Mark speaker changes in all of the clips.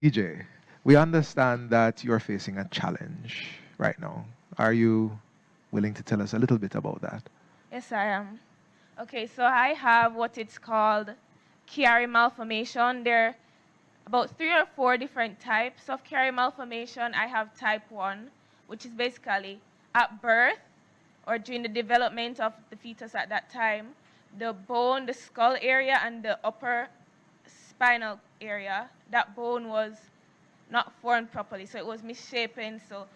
Speaker 1: EJ, we understand that you're facing a challenge right now. Are you willing to tell us a little bit about that?
Speaker 2: Yes, I am. Okay, so I have what it's called Chiari malformation. There are about 3 or 4 different types of Chiari malformation. I have type 1, which is basically at birth or during the development of the fetus at that time, the bone, the skull area, and the upper spinal area, that bone was not formed properly, so it was misshapen. So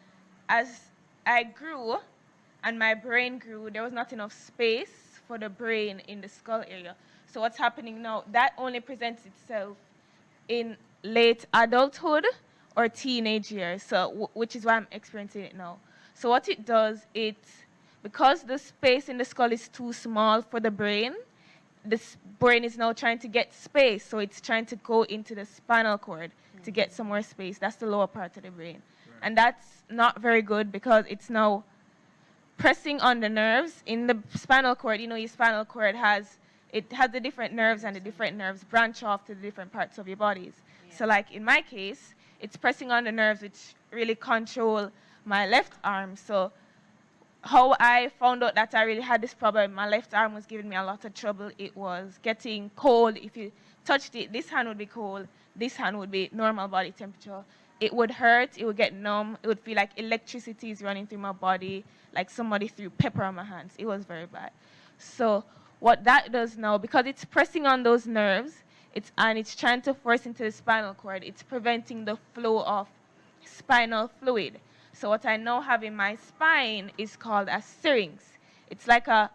Speaker 2: as I grew and my brain grew, there was not enough space for the brain in the skull area. So what's happening now, that only presents itself in late adulthood or teenage years, so which is why I'm experiencing it now. So what it does, because the space in the skull is too small for the brain, this brain is now trying to get space, so it's trying to go into the spinal cord to get some more space. That's the lower part of the brain. Right. And that's not very good because it's now pressing on the nerves in the spinal cord. You know, your spinal cord has the different nerves, and the different nerves branch off to the different parts of your bodies. Yeah. So like in my case, it's pressing on the nerves which really control my left arm. So how I found out that I really had this problem, my left arm was giving me a lot of trouble. It was getting cold. If you touched it, this hand would be cold, this hand would be normal body temperature. It would hurt, it would get numb, it would feel like electricity is running through my body, like somebody threw pepper on my hands. It was very bad. So what that does now, because it's pressing on those nerves, and it's trying to force into the spinal cord, it's preventing the flow of spinal fluid. So what I now have in my spine is called a syrinx. It's like a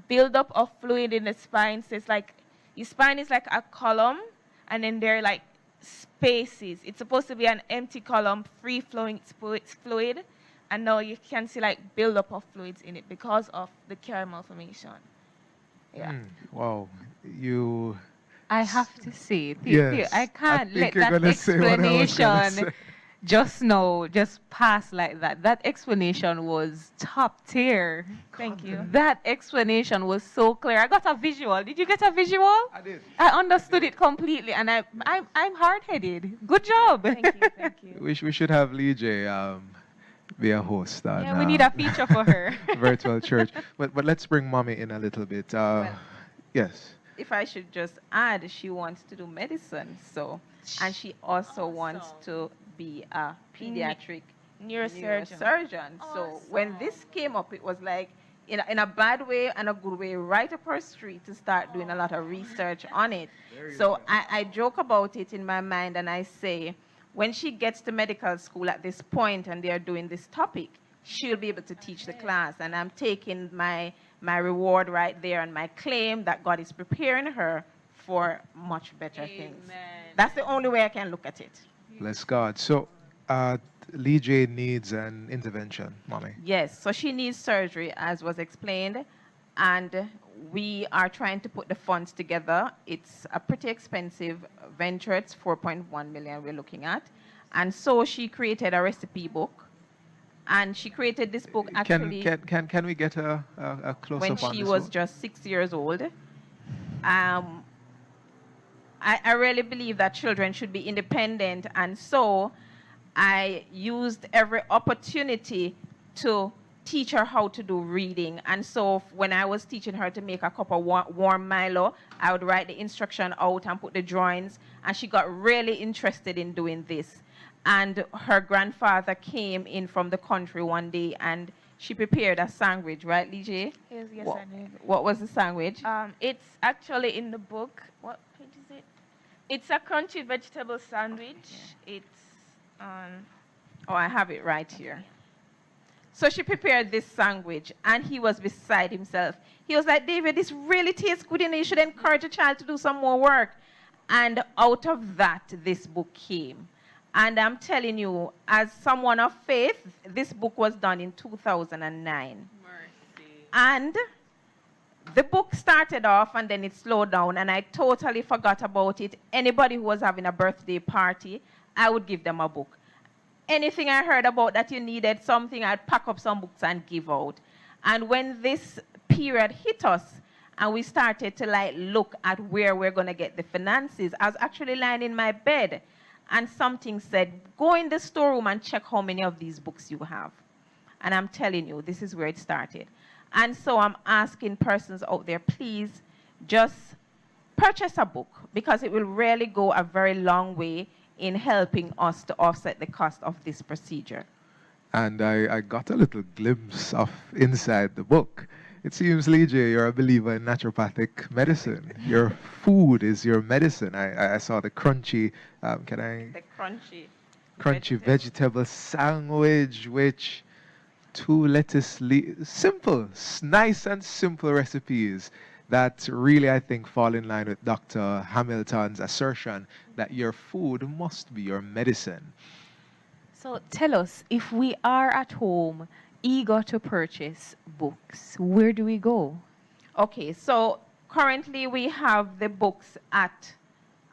Speaker 2: buildup of fluid in the spine. So it's like your spine is like a column, and then there are like spaces. It's supposed to be an empty column, free flowing fluid, and now you can see like buildup of fluids in it because of the Chiari malformation. Yeah.
Speaker 1: Wow, you.
Speaker 3: I have to say,
Speaker 1: Yes,
Speaker 3: I can't
Speaker 1: I think
Speaker 3: let
Speaker 1: you're
Speaker 3: that
Speaker 1: gonna say what I was gonna
Speaker 3: explanation
Speaker 1: say.
Speaker 3: just pass like that. That explanation was top tier.
Speaker 2: Thank you.
Speaker 3: That explanation was so clear. I got a visual. Did you get a visual?
Speaker 1: I did.
Speaker 3: I understood it completely, and I'm hard-headed. Good job.
Speaker 2: Thank you. Thank you.
Speaker 1: We should have Lee J be a host on
Speaker 3: Yeah, we need a feature for her.
Speaker 1: virtual church. But let's bring mommy in a little bit. Yes.
Speaker 4: If I should just add, she wants to do medicine, and she also wants to be a pediatric neurosurgeon. So when this came up, it was like, in a bad way and a good way, right up her street to start doing a lot of research on it. So I joke about it in my mind, and I say, when she gets to medical school at this point and they're doing this topic, she'll be able to teach the class. And I'm taking my reward right there and my claim that God is preparing her for much better things. That's the only way I can look at it.
Speaker 1: Bless God. So, Lee J needs an intervention, mommy.
Speaker 4: Yes, so she needs surgery, as was explained, and we are trying to put the funds together. It's a pretty expensive venture. It's 4.1 million we're looking at. And so she created a recipe book. And she created this book actually
Speaker 1: Can we get a close-up
Speaker 4: when
Speaker 1: on
Speaker 4: she
Speaker 1: this
Speaker 4: was
Speaker 1: one?
Speaker 4: just 6 years old. I really believe that children should be independent, and so I used every opportunity to teach her how to do reading. And so when I was teaching her to make a cup of warm Milo, I would write the instruction out and put the drawings, and she got really interested in doing this. And her grandfather came in from the country one day, and she prepared a sandwich, right, Lee?
Speaker 2: Yes,
Speaker 4: what,
Speaker 2: I did.
Speaker 4: What was the sandwich?
Speaker 2: It's actually in the book. What page is it? It's a crunchy vegetable sandwich. It's
Speaker 4: Oh, I have it right here. So she prepared this sandwich, and he was beside himself. He was like, David, this really tastes good, and you should encourage a child to do some more work. And out of that, this book came. And I'm telling you, as someone of faith, this book was done in 2009. Mercy. And the book started off, and then it slowed down, and I totally forgot about it. Anybody who was having a birthday party, I would give them a book. Anything I heard about that you needed something, I'd pack up some books and give out. And when this period hit us, and we started to look at where we're going to get the finances, I was actually lying in my bed, and something said, go in the storeroom and check how many of these books you have. And I'm telling you, this is where it started. And so I'm asking persons out there, please just purchase a book, because it will really go a very long way in helping us to offset the cost of this procedure.
Speaker 1: And I got a little glimpse of inside the book. It seems, Lee J, you're a believer in naturopathic medicine. Your food is your medicine. I saw the crunchy,
Speaker 4: The
Speaker 1: crunchy vegetable sandwich, which two lettuce simple, nice and simple recipes that really, I think, fall in line with Dr. Hamilton's assertion that your food must be your medicine.
Speaker 3: So tell us, if we are at home eager to purchase books, where do we go?
Speaker 4: Okay, so currently we have the books at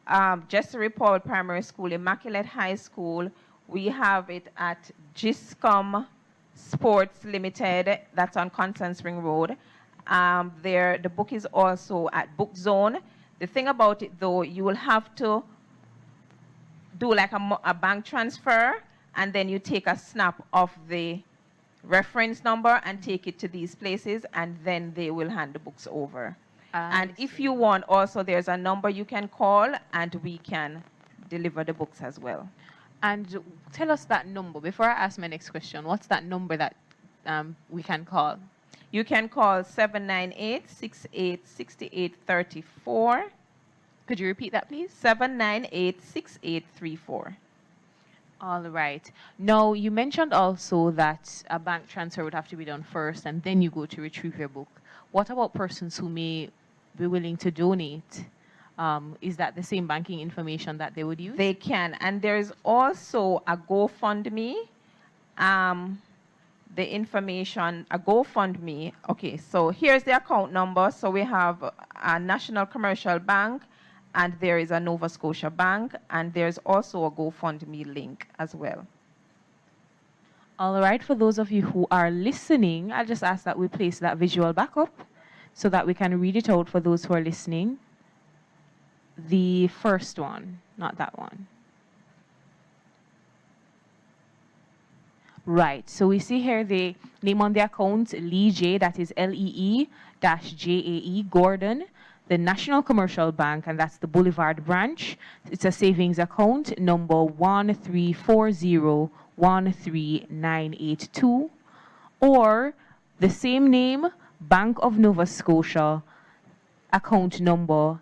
Speaker 4: Jessery Paul Primary School, Immaculate High School. We have it at Giscom Sports Limited, that's on Constant Spring Road. The book is also at Book Zone. The thing about it, though, you will have to do like a bank transfer, and then you take a snap of the reference number and take it to these places, and then they will hand the books over. And if you want, also, there's a number you can call, and we can deliver the books as well.
Speaker 3: And tell us that number. Before I ask my next question, what's that number that we can call?
Speaker 4: You can call 798-6868-34.
Speaker 3: Could you repeat that, please?
Speaker 4: 798-6834.
Speaker 3: All right. Now, you mentioned also that a bank transfer would have to be done first, and then you go to retrieve your book. What about persons who may be willing to donate? Is that the same banking information that they would use?
Speaker 4: They can. And there's also a GoFundMe. The information, a GoFundMe. Okay, so here's the account number. So we have a National Commercial Bank, and there is a Nova Scotia Bank, and there's also a GoFundMe link as well.
Speaker 3: All right, for those of you who are listening, I'll just ask that we place that visual back up so that we can read it out for those who are listening. The first one, not that one. Right, so we see here the name on the account, Lee J, that is Lee-JAE, Gordon, the National Commercial Bank, and that's the Boulevard branch. It's a savings account, number 134013982, or the same name, Bank of Nova Scotia, account number,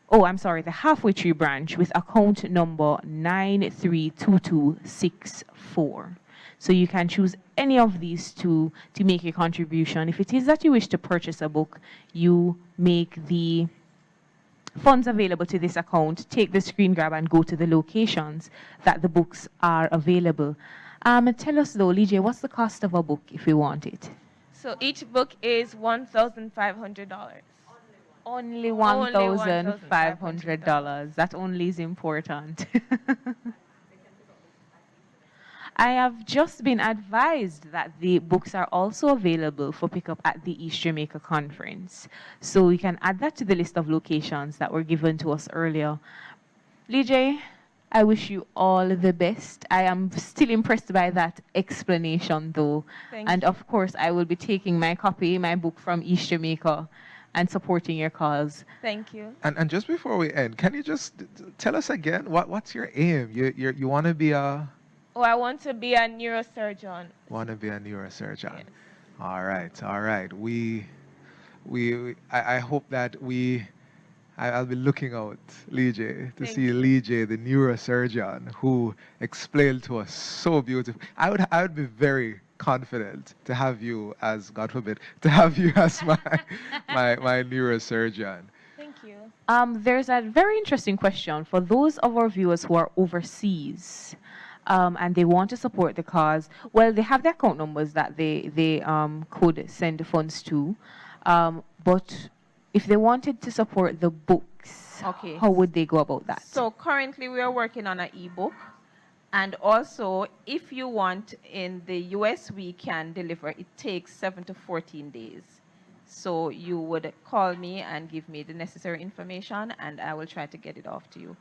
Speaker 3: the Halfway Tree branch with account number 932264. So you can choose any of these two to make a contribution. If it is that you wish to purchase a book, you make the funds available to this account, take the screen grab and go to the locations that the books are available. Tell us though, Lee J, what's the cost of a book if we want it?
Speaker 2: So each book is $1,500.
Speaker 3: Only $1,500. That only is important. I have just been advised that the books are also available for pickup at the East Jamaica Conference. So we can add that to the list of locations that were given to us earlier. Lee J, I wish you all the best. I am still impressed by that explanation though. And of course, I will be taking my book from East Jamaica and supporting your cause.
Speaker 2: Thank you.
Speaker 1: And just before we end, can you just tell us again, what's your aim? You want to be a...
Speaker 2: Oh, I want to be a neurosurgeon.
Speaker 1: Want to be a neurosurgeon.
Speaker 2: Yes.
Speaker 1: All right. I hope that I'll be looking out, Lee J, to see Lee J, the neurosurgeon, who explained to us so beautifully. I would be very confident to have you as, God forbid, to have you as my neurosurgeon.
Speaker 2: Thank you.
Speaker 3: There's a very interesting question for those of our viewers who are overseas. And they want to support the cause. Well, they have their account numbers that they could send the funds to. But if they wanted to support the books,
Speaker 4: Okay.
Speaker 3: how would they go about that?
Speaker 4: So currently we are working on an ebook. And also, if you want, in the US, we can deliver. It takes 7 to 14 days. So you would call me and give me the necessary information, and I will try to get it off to you.